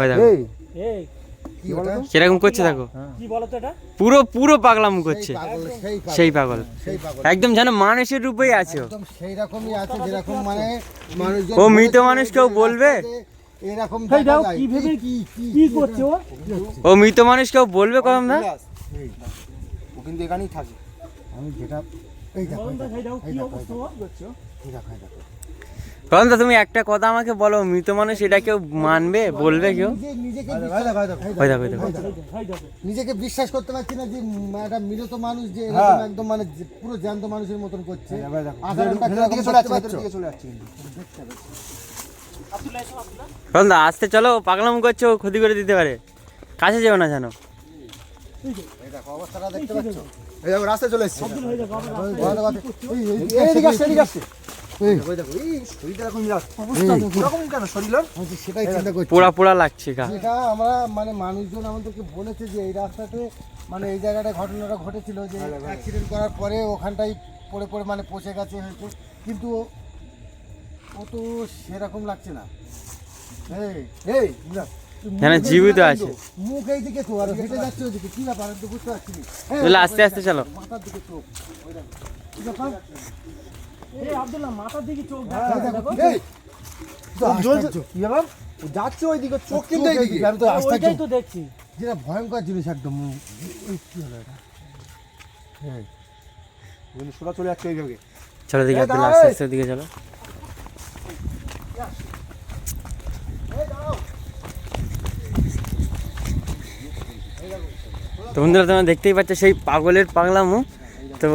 ওই দেখো কিরকম করছে দেখো, পুরো পুরো পাগলামো করছে। সেই পাগল একদম যেন মানুষের রূপেই আছে। সেই রকমই আছে যেরকম মানে মানুষ ও মৃত মানুষ কেউ বলবে, এরকম ও মৃত মানুষ কেউ বলবে কম না। ও কিন্তু এখানেই থাকে। আমি যেটা এই কারণ তো তুমি একটা কথা আমাকে বলো, মৃত মানুষ এটা কেউ মানবে, বলবে কেউ? নিজেকে বিশ্বাস করতে পারছি না যে একটা মৃত মানুষ যে এরকম একদম মানে পুরো জ্যান্ত মানুষের মতন করছে। কারণ আসতে চলো, পাগলামো করছে, ও ক্ষতি করে দিতে পারে, কাছে যেও না জানো। অবস্থাটা দেখতে পাচ্ছ, এই দেখো রাস্তায় চলে এসেছে। পোড়া পোড়া লাগছে। এটা আমরা মানে মানুষজন আমাদেরকে বলেছে যে এই রাস্তাতে মানে এই জায়গাটা ঘটনাটা ঘটেছিল, যে অ্যাক্সিডেন্ট করার পরে ওখানটাই পড়ে পড়ে মানে পচে গেছে হয়তো, কিন্তু ও তো সেরকম লাগছে না। জীবিত আছে, মুখ এই দিকে তো আর হেঁটে যাচ্ছে ওইদিকে, কি ব্যাপার তো বুঝতে পারছি না। আস্তে আস্তে চলো। মাথার দিকে চোখ, কি ব্যাপার? মাথার দিকে চোখ যাচ্ছে ওইদিকে, চোখ কিন্তু এইদিকে। আমি তো দেখছি যেটা ভয়ঙ্কর জিনিস একদম। কি হলো এটা? সোজা চলে যাচ্ছে ওইভাবে। চলো দিকে, আস্তে আস্তে দিকে চলো। তো বন্ধুরা তোমরা দেখতেই পাচ্ছ সেই পাগলের পাগলামো। তো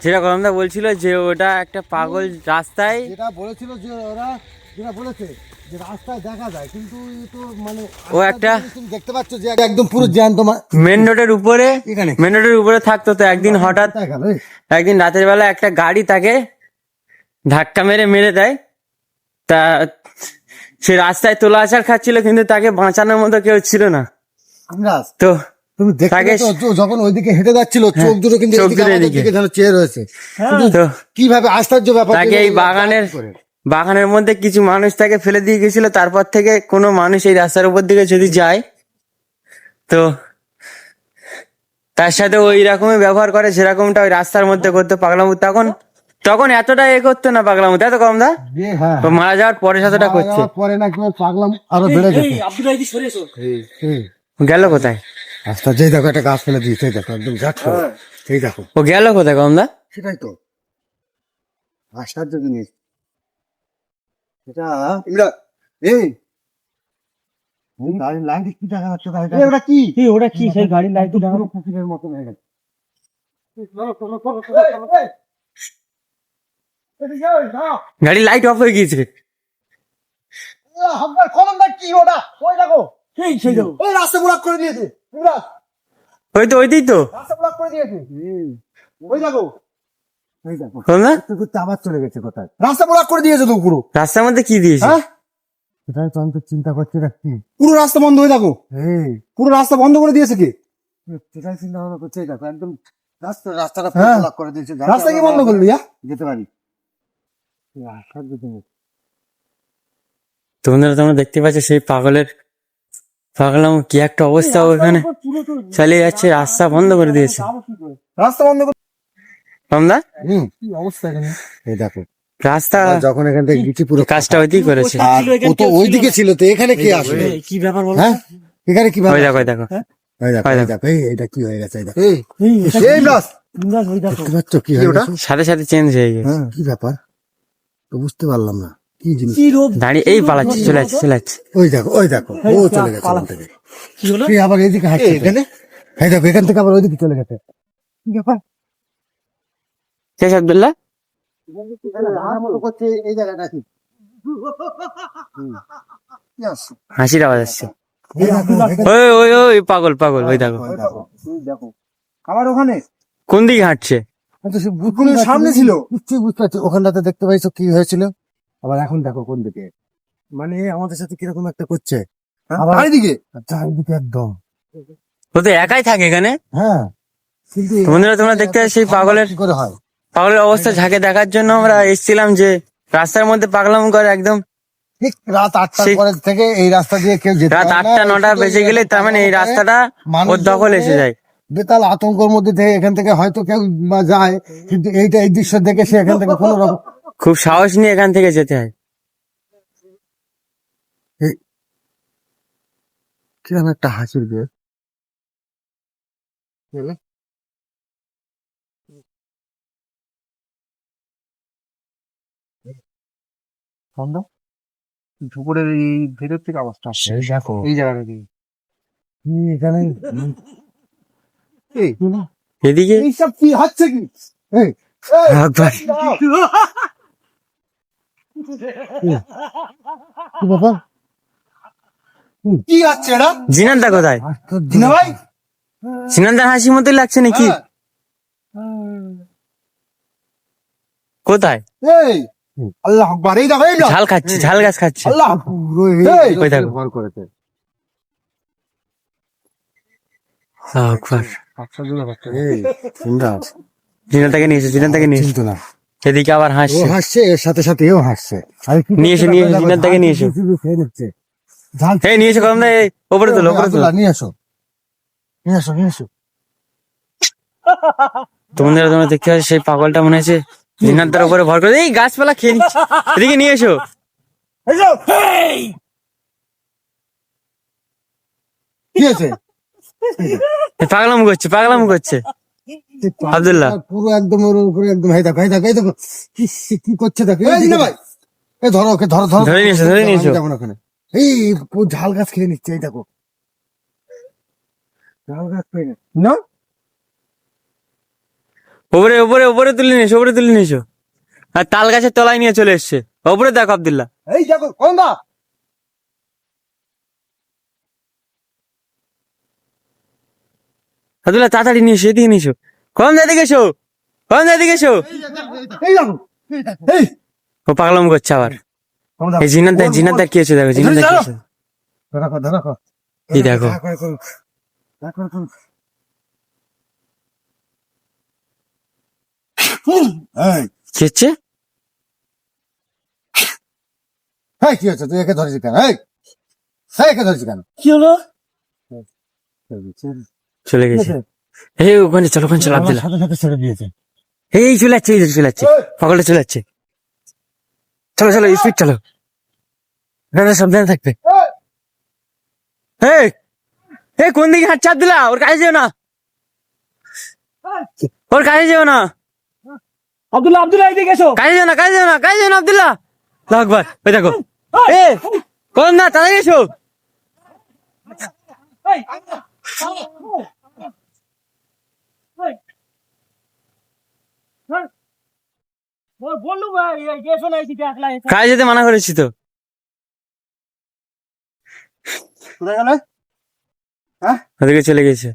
যেটা কলমদা বলছিল যে ওটা একটা পাগল রাস্তায়, যেটা বলেছিল যে ওরা যেটা বলেছে যে রাস্তায় দেখা যায়, কিন্তু তো মানে ও একটা দেখতে পাচ্ছ যে একদম পুরো জ্যান্ত মেন রোডের উপরে থাকতো। তো একদিন হঠাৎ একদিন রাতের বেলা একটা গাড়ি তাকে ধাক্কা মেরে দেয়। তা সে রাস্তায় তোলা আছাড় খাচ্ছিল, কিন্তু তাকে বাঁচানোর মতো কেউ ছিল না। তো তুমি দেখতে যখন ওইদিকে হেঁটে যাচ্ছিল, চোখ দুটো কিন্তু এদিকে যেন চেয়ে রয়েছে। কিভাবে আশ্চর্য ব্যাপার, তাকে এই বাগানের মধ্যে কিছু মানুষ তাকে ফেলে দিয়ে গেছিল। তারপর থেকে কোনো মানুষ এই রাস্তার উপর দিকে যদি যায় তো তার সাথে ওই রকমই ব্যবহার করে, যেরকমটা ওই রাস্তার মধ্যে করতো পাগলামো। তখন এতটা করতো না পাগলামো, তাই তো কম দা? তো মারা যাওয়ার পরে সাথেটা করছে, পরে না পাগলামো আরো বেড়ে গেছে। গেল কোথায়? রাস্তা যেই দেখো একটা গাছ ফেলে দিয়েছে, দেখো একদম যাচ্ছে, সেই দেখো ও গেল কোথায় কম দা? সেটাই তো আশ্চর্য জিনিস এটা। এই গাড়ির লাইট কি দেখা যাচ্ছে? ওটা কি? ওটা কি? সেই গাড়ির লাইট পুরো পুকুরের মতো হয়ে গেছে। গাড়ির লাইট অফ হয়ে গিয়েছে। কি ওটা? ওই দেখো, ওই রাস্তা ব্লক করে দিয়েছে। ওইটাই তো রাস্তা ব্লক করে দিয়েছে। ওই দেখো, আবার চলে গেছে কোথায়? রাস্তা ব্লক করে দিয়েছে তো পুরো। রাস্তার মধ্যে কি দিয়েছে? সেটাই তো আমি তো চিন্তা করছি, কি পুরো রাস্তা বন্ধ হয়ে দেখো, পুরো রাস্তা বন্ধ করে দিয়েছে কি? সেটাই চিন্তা ভাবনা করছে। দেখো একদম রাস্তাটা ব্লক করে দিয়েছে। রাস্তা কি বন্ধ করলি? যেতে পারি। তোমরা দেখতে পাচ্ছ সেই পাগলামো কি একটা অবস্থা ওখানে চালিয়ে যাচ্ছে, রাস্তা বন্ধ করে দিয়েছে। রাস্তা বন্ধ করে কমদা কি অবস্থা এখানে? এই দেখো রাস্তা যখন এখান থেকে গিয়েছি পুরো কাজটা ওইদিকেই করেছে। ও তো ওইদিকে ছিল, তো এখানে কি আসবে? কি ব্যাপার বলো? হ্যাঁ এখানে কি ব্যাপার? দেখো এটা কি হয়ে গেছে? দেখতে পাচ্ছ কি হয়ে গেছে? সাথে সাথে চেঞ্জ হয়ে গেছে। কি ব্যাপার তো বুঝতে পারলাম না, কি জিনিস? দাঁড়িয়ে এই পালাচ্ছে, চলে যাচ্ছে। ওই দেখো ও চলে গেছে ওখান থেকে। আবার এইদিকে হাঁটছে এখানে। এই দেখো এখান থেকে আবার ওইদিকে চলে গেছে। কি ব্যাপার? শেষ আব্দুল্লাহ এই জায়গাটা কি? হাসির আওয়াজ আসছে। ওই পাগল ওই দেখো আবার ওখানে কোন দিকে হাঁটছে? সামনে ছিল, নিশ্চয়ই বুঝতে পারছি। ওখানটাতে দেখতে পাইছো কি হয়েছিল? আবার এখন দেখো কোন দিকে, মানে আমাদের সাথে কিরকম একটা করছে। চারিদিকে একদম। ও তো একাই থাকে এখানে। হ্যাঁ, কিন্তু তোমরা দেখতে সেই পাগলের অবস্থা ঝাঁকে দেখার জন্য আমরা এসেছিলাম, যে রাস্তার মধ্যে পাগলামো করে একদম ঠিক রাত 8টার ঠিক- পরে থেকে এই রাস্তা দিয়ে কেউ যেতে রাত পারে না। 8টা 9টা শুধু বেজে গেলে তার মানে এই রাস্তাটা ওর মানুষজন দখল এসে যায়। বেতাল আতঙ্কের মধ্যে থেকে এখান থেকে হয়তো কেউ বা যায়, কিন্তু এই দৃশ্য দেখে সে এখান থেকে কোনো রকম খুব সাহস নিয়ে এখান থেকে যেতে হয়। কিরকম একটা হাসির দিয়ে দুপুরের এই ভেতর থেকে আওয়াজটা আসছে দেখো এই জায়গাটা দিয়ে। এখানে এদিকে এইসব কি হচ্ছে কি? এই, এই, একবার কি ব্যাপার? কি হচ্ছে এটা? জিনানদা কোথায়? জিনা ভাই, জিনানদার হাসি মতোই লাগছে নাকি? কোথায়? এই আল্লাহ আকবার, এই দেখো, এই দেখো। ঝাল খাচ্ছে, ঝাল গাছ খাচ্ছে। আল্লাহ পুরো এই ওই দেখো। ভর করেছে। একবার এই, চিন্তা আছে। জিনানদাকে নিয়ে এসো, জিনানদাকে নিয়ে এসো। চিন্তা না। এদিকে আবার ও হাসছে। হাসছে, এর সাথে সাথে এও হাসছে। আরে কি নিয়ে এসো, করছে নিয়ে এসো, দেখো, জিনার থেকে ঝাল নিয়ে এসো। শুধু খেয়ে নিচ্ছে। ঝাল এই নিয়ে এসো, কদম দা, এই ওপরে তোলো, ওপরে তোলো। আব্দুল্লাহ, নিয়ে এসো, নিয়ে এসো, নিয়ে এসো। তোমাদের তোমরা দেখতে পাচ্ছ সেই পাগলটা মনে হচ্ছে জিনানদার উপরে ভর করে এই গাছপালা খেয়ে নিচ্ছে। এদিকে নিয়ে এসো। কি হয়েছে? এই পাগলাম করছে, পাগলাম করছে। আব্দুল্লাহ। পুরো একদম ওর উপরে একদম, এই দেখো, এই দেখো, এই দেখো কি করছে দেখো। এই জিনা ভাই, এই ধরো ওকে, ধরো ধরো। ধরে নিয়ে এসো, ধরে নিয়ে এসো। আমি যাবো না ওখানে। এই পুরো ঝাল গাছ খেয়ে নিচ্ছে, এই দেখো। ঝাল গাছ খেয়ে নিচ্ছে। না? ওপরে ওপরে ওপরে তুলে নিয়ে এসো, ওপরে তুলে নিয়ে এসো। আর তাল গাছের তলায় নিয়ে চলে এসছে। ওপরে দেখো আব্দুল্লাহ। এই দেখো, কোন দা? আব্দুল্লাহ তাড়াতাড়ি নিয়ে এসো, এদিকে নিয়ে এসো। কম দা এদিকে এসো, কম দা এদিকে এসো। এই দেখো, এই ও পাগলাম করছে আবার। কোন দা? এই জিনানদার কি হয়েছে দেখো, জিনানদার কি হয়েছে। ধরো, ধরো। এই দেখো। দেখা করে করুক, দেখা করে করুক। এই, কি হচ্ছে? এই কি হচ্ছে? তুই একে ধরেছিস কেন? এই, একে ধরেছিস কেন? কি হলো? চলে গেছে। এই ওখানে চলো, ওখানে চলো আমার আব্দুল্লাহ। সাথে সাথে ছেড়ে দিয়েছে। এই চলে যাচ্ছে, এই চলে যাচ্ছে, পাগলটা চলে যাচ্ছে। চলো চলো, স্পিড চলো, এখানে সাবধানে থাকবে। এই এই কোন দিকে হাঁটছে আব্দুল্লাহ? ওর কাছে যেও না, ওর কাছে যেও না, আব্দুল্লাহ, আব্দুল্লাহ এদিকে এসো। কাছে যেও না, কাছে যেও না, কাছে যেও না আব্দুল্লাহ। আল্লাহু আকবার। ওই দেখো, এ কোন না তাড়াতাড়ি এসো। বললু ভাই, এসো না এদিকে, একলা এসো। কাছে যেতে মানা করেছি তো। কোথায় গেল? ওদিকে চলে গেছে।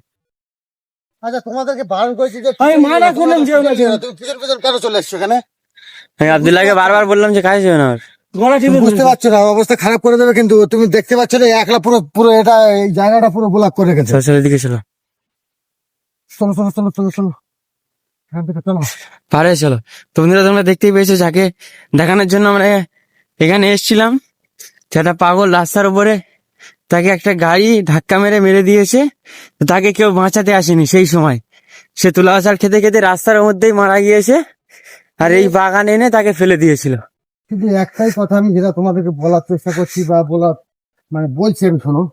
আচ্ছা, তোমাদেরকে বারণ করেছি যে আমি মানা করলাম যেও না, যেও না। তুমি পিছন পিছন কেন চলে এসছো এখানে? আমি আব্দুল্লাহকে বারবার বললাম যে কাছে যেও না ওর। গলা টিপে তুমি বুঝতে পারছো না, অবস্থা খারাপ করে দেবে, কিন্তু তুমি দেখতে পাচ্ছ না একলা পুরো পুরো এটা, এই জায়গাটা পুরো ব্লক করে রেখেছে। চলো চলো, এদিকে চলো, চলো চলো চলো চলো চলো, এখান থেকে চলো। পারে চলো। তোমরা দেখতেই পেয়েছো যাকে দেখানোর জন্য আমরা এখানে এসেছিলাম। সেটা পাগল রাস্তার উপরে, তাকে একটা গাড়ি ধাক্কা মেরে মেরে দিয়েছে। তো তাকে কেউ বাঁচাতে আসেনি সেই সময়। সে তুলা আচার খেতে খেতে রাস্তার মধ্যেই মারা গিয়েছে। আর এই বাগান এনে তাকে ফেলে দিয়েছিল। কিন্তু একটাই কথা আমি যেটা তোমাদেরকে বলার চেষ্টা করছি বা বলছি, আমি শোনো,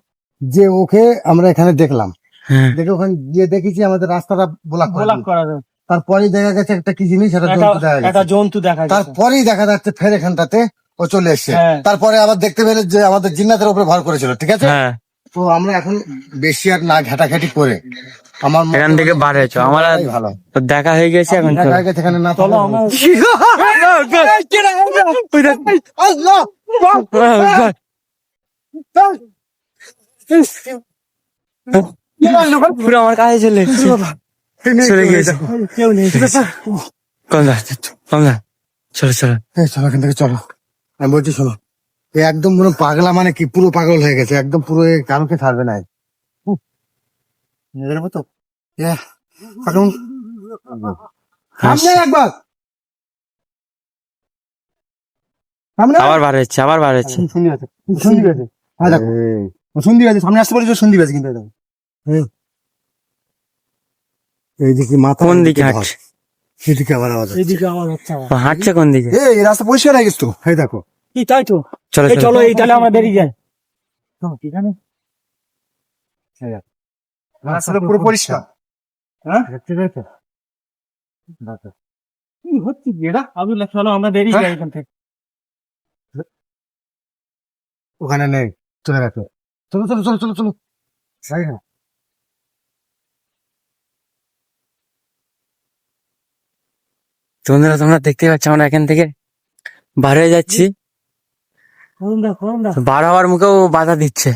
যে ওকে আমরা এখানে দেখলাম, হ্যাঁ, দেখে ওখানে গিয়ে দেখেছি আমাদের রাস্তাটা ব্লক গোলাপ করা যাবে। তারপরেই দেখা গেছে একটা কি জিনিস, একটা জন্তু দেখা গেছে। একটা জন্তু দেখা যাচ্ছে। তারপরেই দেখা যাচ্ছে ফের এখানটাতে ও চলে এসছে। হ্যাঁ। তারপরে আবার দেখতে পেলে যে আমাদের জিন্নাতের উপরে ভর করেছিল, ঠিক আছে? হ্যাঁ, তো আমরা এখন বেশি আর না ঘাটাঘাটি করে আমার মতে এখান থেকে বার হয়েছো। আমার আর এটাই ভালো। তো দেখা হয়ে গেছে এখন। দেখা চলো। হয়ে গেছে, এখানে না চলো, থাকা আমরা আল্লাহ! পুরো আমার কাছে চলে এসেছে। চলে গিয়েছে। কেউ নেই। কমলা, কমলা, চলো চলো। এই চলো, এখান থেকে চলো। আমি বলছি শোনো, এ একদম পুরো পাগলা, মানে কি পুরো পাগল হয়ে গেছে, একদম পুরো কারোকে ছাড়বে না। নিজের মতো সামনে একবার সামনে আবার বার হচ্ছে, আবার বার হচ্ছে। সন্ধি আছে, সন্ধি আছে। হ্যাঁ দেখো ও সন্ধি আছে, সামনে আসতে পারে সন্ধি আছে কিন্তু দেখো এইদিকে মাথা, কোন দিকে হাঁটছে? এদিকে আবার আওয়াজ হচ্ছে। এইদিকে আমার হচ্ছে আবার। ও হাঁটছে কোন দিকে? এই রাস্তা পরিষ্কার হয়ে গেছে তো, এই দেখো কি তাই তো? চলো এই চলো চলো, এই তাহলে আমরা বেরিয়ে যাই। চলো, এখানে রাস্তাটা পুরো পরিষ্কার। হ্যাঁ কি হচ্ছে কি এটা? আব্দুল্লাহ, চলো আমরা বেরিয়ে যাই এখান থেকে। ওখানে নেই, চলে গেছে। চলো চলো চলো চলো চলো যাই না। বন্ধুরা তোমরা দেখতে পাচ্ছ আমরা এখান থেকে বার হয়ে যাচ্ছি, করুন দা। বার হওয়ার মুখেও বাধা দিচ্ছে।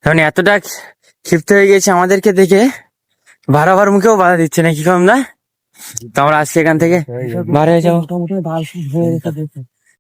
কারণ এতটা ক্ষিপ্ত হয়ে গেছে আমাদেরকে দেখে, বার হওয়ার মুখেও বাধা দিচ্ছে না, কি কম না? তো আমরা আজকে এখান থেকে বার হয়ে যাবো। মোটামুটি ভালো হয়ে গেছে।